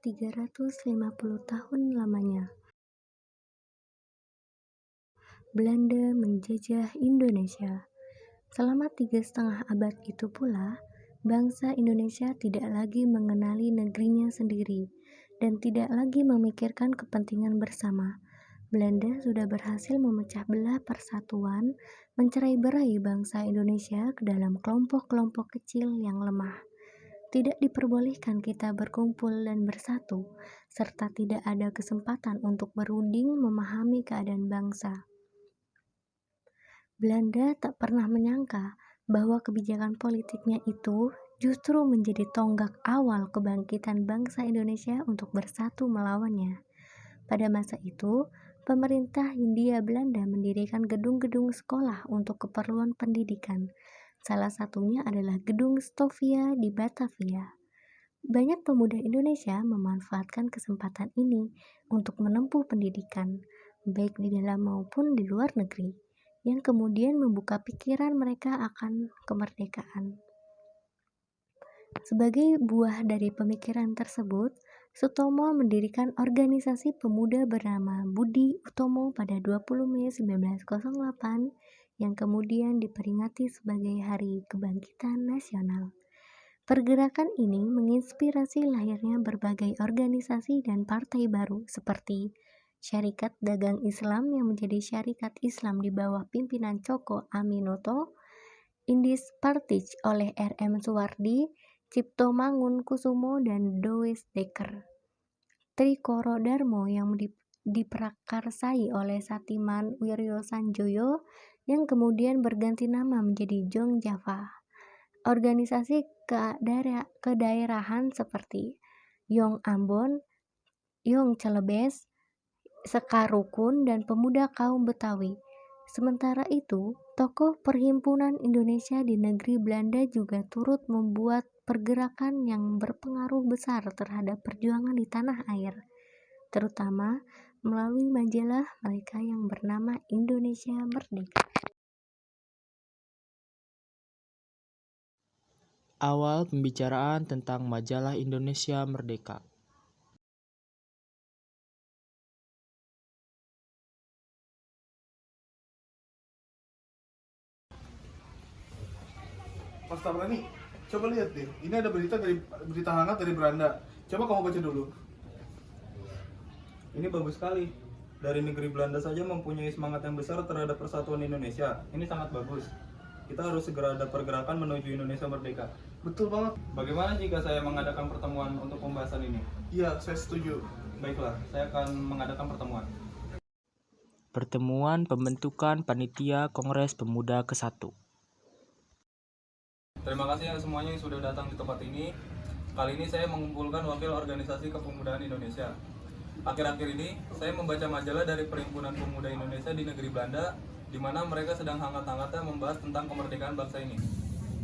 350 tahun lamanya, Belanda menjajah Indonesia. Selama 3,5 abad itu pula, bangsa Indonesia tidak lagi mengenali negerinya sendiri dan tidak lagi memikirkan kepentingan bersama. Belanda sudah berhasil memecah belah persatuan, mencerai-berai bangsa Indonesia ke dalam kelompok-kelompok kecil yang lemah. Tidak diperbolehkan kita berkumpul dan bersatu, serta tidak ada kesempatan untuk berunding memahami keadaan bangsa. Belanda tak pernah menyangka bahwa kebijakan politiknya itu justru menjadi tonggak awal kebangkitan bangsa Indonesia untuk bersatu melawannya. Pada masa itu, pemerintah Hindia Belanda mendirikan gedung-gedung sekolah untuk keperluan pendidikan. Salah satunya adalah Gedung Stovia di Batavia. Banyak pemuda Indonesia memanfaatkan kesempatan ini untuk menempuh pendidikan, baik di dalam maupun di luar negeri, yang kemudian membuka pikiran mereka akan kemerdekaan. Sebagai buah dari pemikiran tersebut, Sutomo mendirikan organisasi pemuda bernama Budi Utomo pada 20 Mei 1908 yang kemudian diperingati sebagai Hari Kebangkitan Nasional. Pergerakan ini menginspirasi lahirnya berbagai organisasi dan partai baru seperti Syarikat Dagang Islam yang menjadi Syarikat Islam di bawah pimpinan Coko Aminoto, Indis Partij oleh R.M. Suwardi, Cipto Mangun Kusumo dan Does Dekker, Trikoro Darmo yang diprakarsai oleh Satiman Wiryo Sanjoyo yang kemudian berganti nama menjadi Jong Java. Organisasi kedaerahan seperti Yong Ambon, Yong Celebes, Sekarukun, dan Pemuda Kaum Betawi. Sementara itu, tokoh Perhimpunan Indonesia di negeri Belanda juga turut membuat pergerakan yang berpengaruh besar terhadap perjuangan di tanah air, terutama melalui majalah mereka yang bernama Indonesia Merdeka. Awal pembicaraan tentang majalah Indonesia Merdeka. Mas Tabrani, coba lihat deh. Ini ada berita hangat dari Belanda. Coba kamu baca dulu. Ini bagus sekali. Dari negeri Belanda saja mempunyai semangat yang besar terhadap persatuan Indonesia. Ini sangat bagus. Kita harus segera ada pergerakan menuju Indonesia merdeka. Betul banget. Bagaimana jika saya mengadakan pertemuan untuk pembahasan ini? Iya, saya setuju. Baiklah, saya akan mengadakan pertemuan. Pertemuan pembentukan Panitia Kongres Pemuda ke-1. Terima kasih semuanya yang sudah datang di tempat ini. Kali ini saya mengumpulkan wakil organisasi kepemudaan Indonesia. Akhir-akhir ini, saya membaca majalah dari Perhimpunan Pemuda Indonesia di negeri Belanda, di mana mereka sedang hangat-hangatnya membahas tentang kemerdekaan bangsa ini.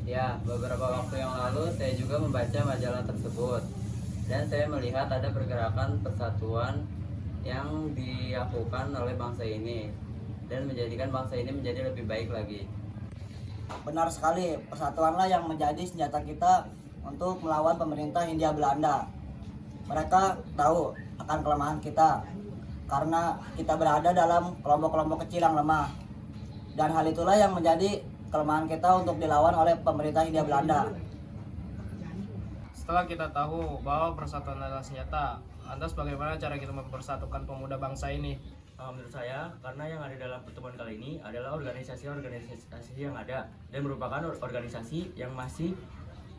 Ya, beberapa waktu yang lalu saya juga membaca majalah tersebut. Dan saya melihat ada pergerakan persatuan yang dilakukan oleh bangsa ini dan menjadikan bangsa ini menjadi lebih baik lagi. Benar sekali, persatuanlah yang menjadi senjata kita untuk melawan pemerintah Hindia Belanda. Mereka tahu akan kelemahan kita karena kita berada dalam kelompok-kelompok kecil yang lemah. Dan hal itulah yang menjadi kelemahan kita untuk dilawan oleh pemerintah Hindia Belanda. Setelah kita tahu bahwa persatuan adalah senjata, lantas bagaimana cara kita mempersatukan pemuda bangsa ini? Menurut saya, karena yang ada dalam pertemuan kali ini adalah organisasi-organisasi yang ada dan merupakan organisasi yang masih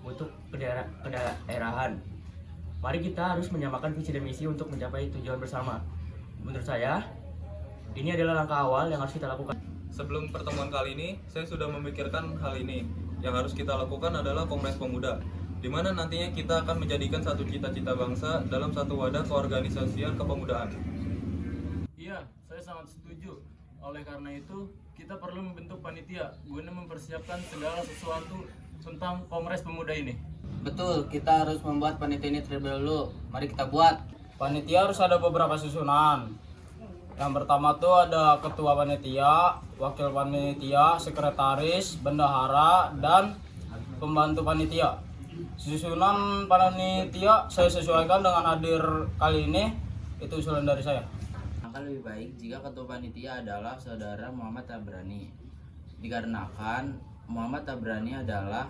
butuh kedaerahan. Mari kita harus menyamakan visi dan misi untuk mencapai tujuan bersama. Menurut saya, ini adalah langkah awal yang harus kita lakukan. Sebelum pertemuan kali ini, saya sudah memikirkan hal ini. Yang harus kita lakukan adalah Kongres Pemuda, di mana nantinya kita akan menjadikan satu cita-cita bangsa dalam satu wadah keorganisasian kepemudaan. Iya, saya sangat setuju. Oleh karena itu, kita perlu membentuk panitia guna mempersiapkan segala sesuatu tentang Kongres Pemuda ini. Betul, kita harus membuat panitia ini terlebih dahulu. Mari kita buat. Panitia harus ada beberapa susunan. Yang pertama tuh ada ketua panitia, wakil panitia, sekretaris, bendahara, dan pembantu panitia. Susunan panitia saya sesuaikan dengan hadir kali ini, itu usulan dari saya. Maka lebih baik jika ketua panitia adalah saudara Muhammad Tabrani, dikarenakan Muhammad Tabrani adalah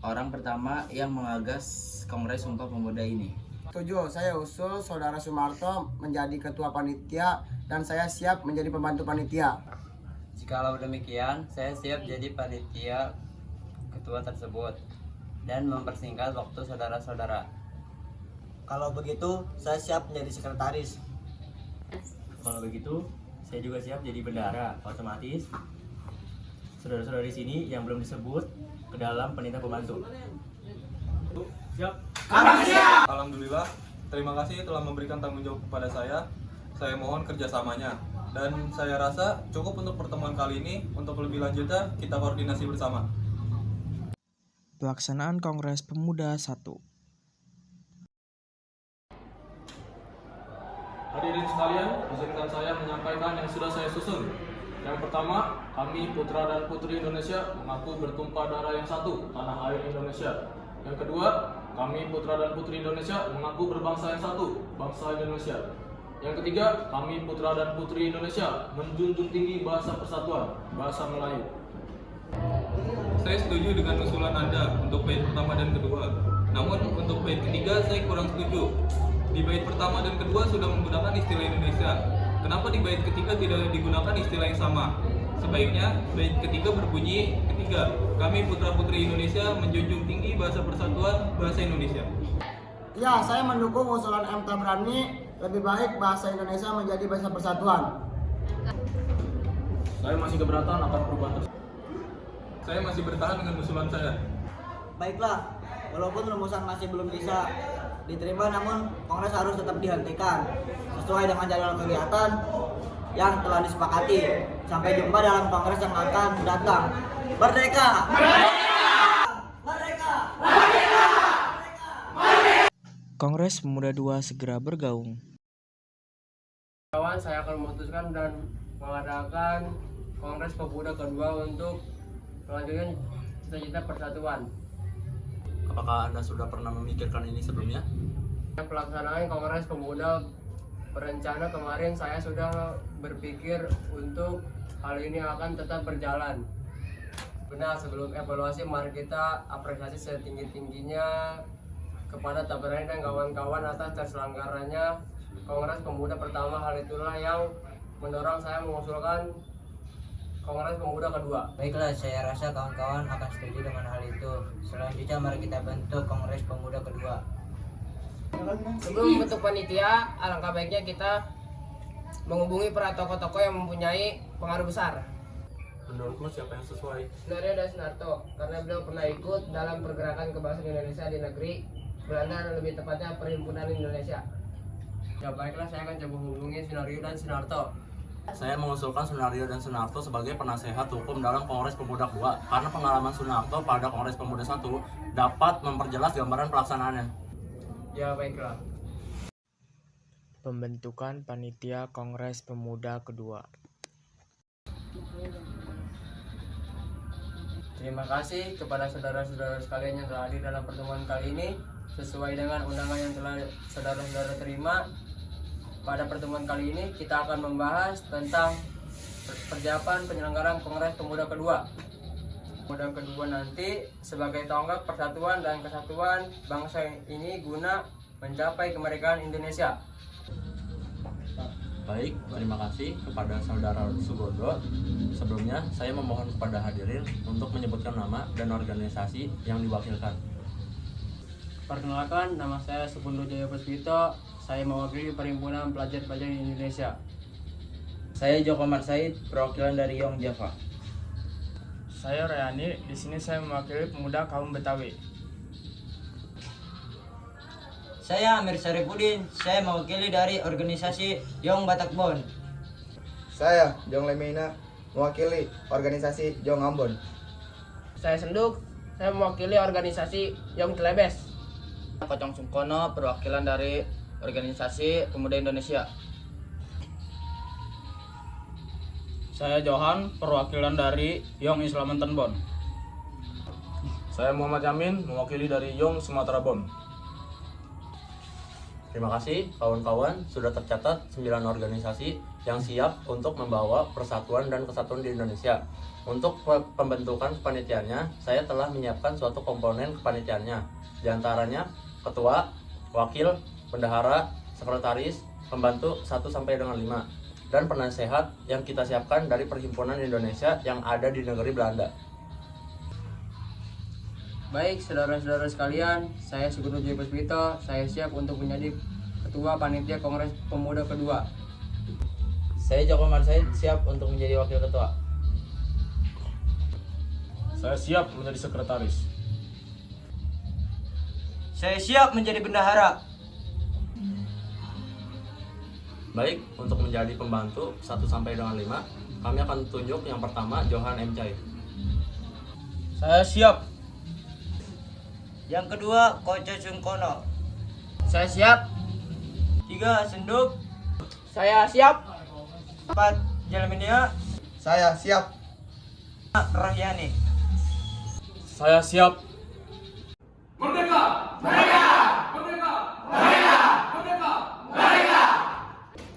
orang pertama yang mengagas Kongres Sumpah Pemuda ini. Setuju, saya usul saudara Sumarto menjadi ketua panitia dan saya siap menjadi pembantu panitia. Jikalau demikian, saya siap jadi panitia ketua tersebut dan mempersingkat waktu saudara-saudara. Kalau begitu, saya siap menjadi sekretaris. Kalau begitu, saya juga siap jadi bendahara. Otomatis saudara-saudara di sini yang belum disebut ke dalam panitia pembantu. Siap. Alhamdulillah, terima kasih telah memberikan tanggung jawab kepada saya. Saya mohon kerjasamanya. Dan saya rasa cukup untuk pertemuan kali ini. Untuk lebih lanjutnya, kita koordinasi bersama. Pelaksanaan Kongres Pemuda 1. Hadirin sekalian, izinkan saya menyampaikan yang sudah saya susun. Yang pertama, kami putra dan putri Indonesia mengaku bertumpah darah yang satu, tanah air Indonesia. Yang kedua, kami putra dan putri Indonesia mengaku berbangsa yang satu, bangsa Indonesia. Yang ketiga, kami putra dan putri Indonesia menjunjung tinggi bahasa persatuan, bahasa Melayu. Saya setuju dengan usulan Anda untuk bait pertama dan kedua. Namun untuk bait ketiga saya kurang setuju. Di bait pertama dan kedua sudah menggunakan istilah Indonesia. Kenapa di bait ketiga tidak digunakan istilah yang sama? Sebaiknya bait ketiga berbunyi, ketiga, kami putra-putri Indonesia menjunjung tinggi bahasa persatuan, bahasa Indonesia. Ya, saya mendukung usulan M. Tabrani. Lebih baik bahasa Indonesia menjadi bahasa persatuan. Saya masih keberatan akan perubahan tersebut. Saya masih bertahan dengan usulan saya. Baiklah, walaupun rumusan masih belum bisa diterima, namun Kongres harus tetap dihentikan sesuai dengan jadwal kegiatan yang telah disepakati. Sampai jumpa dalam Kongres yang akan datang. Merdeka! Merdeka! Merdeka! Kongres Pemuda 2 segera bergaung. Kawan, saya akan memutuskan dan mengadakan Kongres Pemuda kedua untuk melanjutkan cita-cita persatuan. Apakah Anda sudah pernah memikirkan ini sebelumnya? Pelaksanaan Kongres Pemuda berencana kemarin saya sudah berpikir untuk hal ini akan tetap berjalan. Benar, sebelum evaluasi mari kita apresiasi setinggi-tingginya kepada Tabrani dan kawan-kawan atas terselenggaranya Kongres Pemuda pertama. Hal itulah yang mendorong saya mengusulkan Kongres Pemuda kedua. Baiklah, saya rasa kawan-kawan akan setuju dengan hal itu. Selanjutnya mari kita bentuk Kongres Pemuda kedua. Sebelum membentuk panitia, alangkah baiknya kita menghubungi para tokoh-tokoh yang mempunyai pengaruh besar. Menurutmu siapa yang sesuai? Sunario dan Sunarto, karena beliau pernah ikut dalam pergerakan kebangsaan Indonesia di negeri Belanda, lebih tepatnya Perhimpunan Indonesia. Ya baiklah, saya akan coba hubungi Sunario dan Sunarto. Saya mengusulkan Sunario dan Sunarto sebagai penasehat hukum dalam Kongres Pemuda 2 karena pengalaman Sunarto pada Kongres Pemuda 1 dapat memperjelas gambaran pelaksanaannya. Ya baiklah. Pembentukan Panitia Kongres Pemuda kedua. Terima kasih kepada saudara-saudara sekalian yang telah hadir dalam pertemuan kali ini. Sesuai dengan undangan yang telah saudara-saudara terima, pada pertemuan kali ini kita akan membahas tentang persiapan penyelenggaraan Kongres Pemuda kedua. Pemuda kedua nanti sebagai tonggak persatuan dan kesatuan bangsa ini guna mencapai kemerdekaan Indonesia. Baik, terima kasih kepada saudara Sugondo. Sebelumnya, saya memohon kepada hadirin untuk menyebutkan nama dan organisasi yang diwakilkan. Perkenalkan, nama saya Supundo Jaya Puspito. Saya mewakili Perhimpunan Pelajar-Pelajar Indonesia. Saya Joko Marsaid, perwakilan dari Yong Java. Saya Rayani, di sini saya mewakili pemuda kaum Betawi. Saya Amir Sarifudin, saya mewakili dari organisasi Yong Batakbon. Saya Jong Lemina, mewakili organisasi Jong Ambon. Saya Senduk, saya mewakili organisasi Yong Celebes. Kocong Sungkono, perwakilan dari organisasi Pemuda Indonesia. Saya Johan, perwakilan dari Yong Islamanten Bon. Saya Muhammad Yamin, mewakili dari Yong, Sumatera Bon. Terima kasih kawan-kawan, sudah tercatat 9 organisasi yang siap untuk membawa persatuan dan kesatuan di Indonesia. Untuk pembentukan kepanitiaannya, saya telah menyiapkan suatu komponen kepanitiaannya. Di antaranya ketua, wakil, bendahara, sekretaris, pembantu 1 sampai dengan 5, dan penasehat yang kita siapkan dari Perhimpunan Indonesia yang ada di negeri Belanda. Baik, saudara-saudara sekalian, saya Sugeng Joy Puspito, saya siap untuk menjadi Ketua Panitia Kongres Pemuda kedua. Saya Joko Marsaid, siap untuk menjadi wakil ketua. Saya siap menjadi sekretaris. Saya siap menjadi bendahara. Baik, untuk menjadi pembantu 1 sampai dengan 5, kami akan tunjuk yang pertama Johan M. Chai. Saya siap. Yang kedua, Koco Sungkono. Saya siap. 3, Senduk. Saya siap. 4, Jelminia. Saya siap. Rahyani. Saya siap.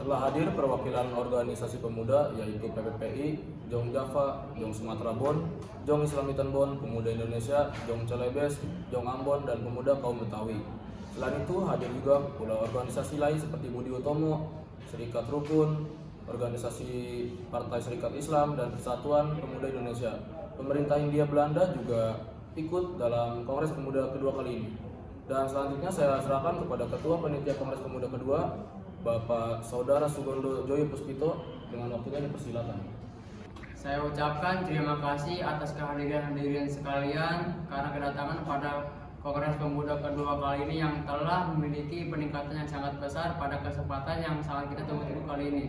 Telah hadir perwakilan organisasi pemuda yaitu PPPI, Jong Java, Jong Sumatera Bon, Jong Islamitan Bon, Pemuda Indonesia, Jong Celebes, Jong Ambon, dan Pemuda Kaum Betawi. Selain itu hadir juga pula organisasi lain seperti Budi Utomo, Serikat Rukun, Organisasi Partai Serikat Islam, dan Persatuan Pemuda Indonesia. Pemerintah Hindia Belanda juga ikut dalam Kongres Pemuda kedua kali ini. Dan selanjutnya saya serahkan kepada Ketua Panitia Kongres Pemuda kedua, Bapak Saudara Sugeng Joy Puspito, dengan waktunya dipersilakan. Saya ucapkan terima kasih atas kehadiran hadirin sekalian karena kedatangan pada Kongres Pemuda kedua kali ini yang telah memiliki peningkatan yang sangat besar pada kesempatan yang sangat kita tunggu-tunggu kali ini.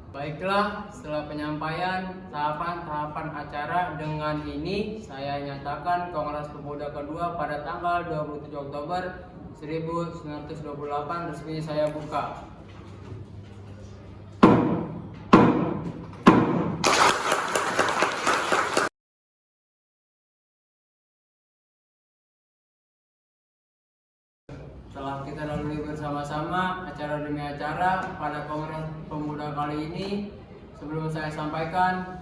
Baiklah, setelah penyampaian tahapan-tahapan acara, dengan ini saya nyatakan Kongres Pemuda kedua pada tanggal 27 Oktober 1928 resmi saya buka. Setelah kita lalui bersama-sama acara demi acara pada Kongres Pemuda kali ini, sebelum saya sampaikan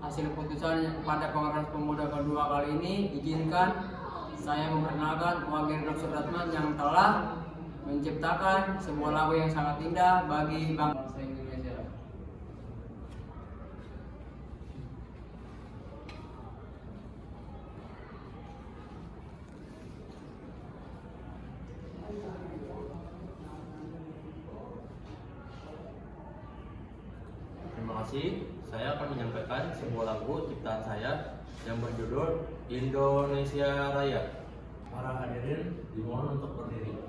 hasil putusan pada Kongres Pemuda kedua kali ini, izinkan saya memperkenalkan Wakil Dr. Suratman yang telah menciptakan sebuah lagu yang sangat indah bagi bangsa Indonesia. Terima kasih. Saya akan menyampaikan sebuah lagu ciptaan saya yang berjudul Indonesia Raya. Para hadirin dimohon untuk berdiri. Indonesia.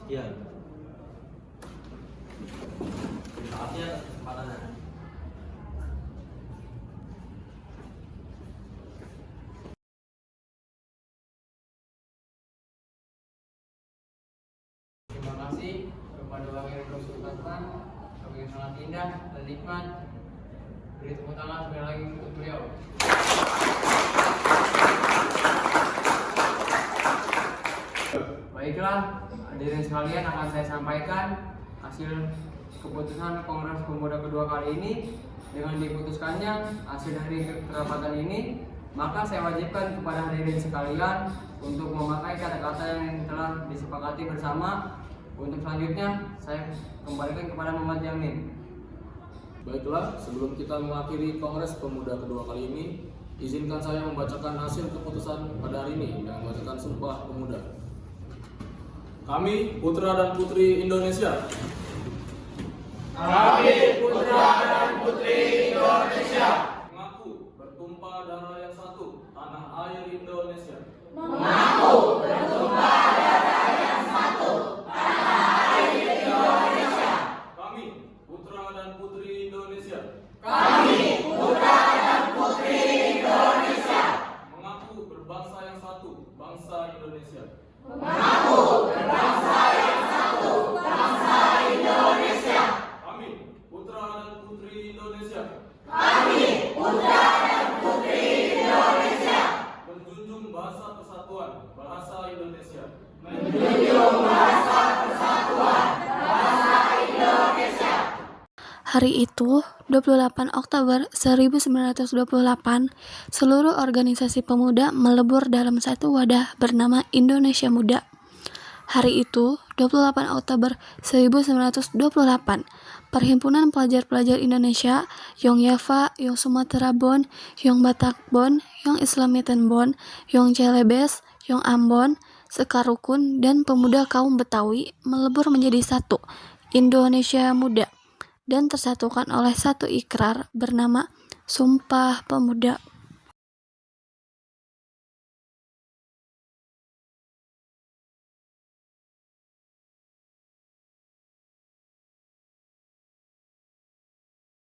Sekian. Terima kasih atas kesempatannya. Terima kasih kepada wakil konsultan yang sangat indah dan nikmat. Beri tepuk tangan sekali lagi untuk beliau. Baiklah, hadirin sekalian, akan saya sampaikan hasil keputusan Kongres Pemuda kedua kali ini. Dengan diputuskannya hasil dari kerapatan ini, maka saya wajibkan kepada hadirin sekalian untuk memakai kata-kata yang telah disepakati bersama. Untuk selanjutnya, saya kembalikan kepada Muhammad Yamin. Baiklah, sebelum kita mengakhiri Kongres Pemuda kedua kali ini, izinkan saya membacakan hasil keputusan pada hari ini dengan membacakan Sumpah Pemuda. Kami, putra dan putri Indonesia. Kami, putra dan putri Indonesia, Mengaku bertumpah darah yang satu, tanah air Indonesia. mengaku bertumpah darah yang satu, tanah air Indonesia. Kami, putra dan putri Indonesia. Kami, putra dan putri Indonesia, Mengaku berbangsa yang satu, bangsa Indonesia. mengaku berbangsa yang satu, bangsa Indonesia. Kami, putra dan putri Indonesia. Kami, putra dan putri Indonesia, Menjunjung bahasa persatuan, bahasa Indonesia. menjunjung bahasa persatuan, bahasa Indonesia. Hari itu, 28 Oktober 1928, seluruh organisasi pemuda melebur dalam satu wadah bernama Indonesia Muda. Hari itu, 28 Oktober 1928, Perhimpunan Pelajar-Pelajar Indonesia, Yong Java, Yong Sumatera Bon, Yong Batak Bon, Yong Islamiten Bon, Yong Celebes, Yong Ambon, Sekar Rukun, dan pemuda kaum Betawi melebur menjadi satu, Indonesia Muda, dan tersatukan oleh satu ikrar bernama Sumpah Pemuda.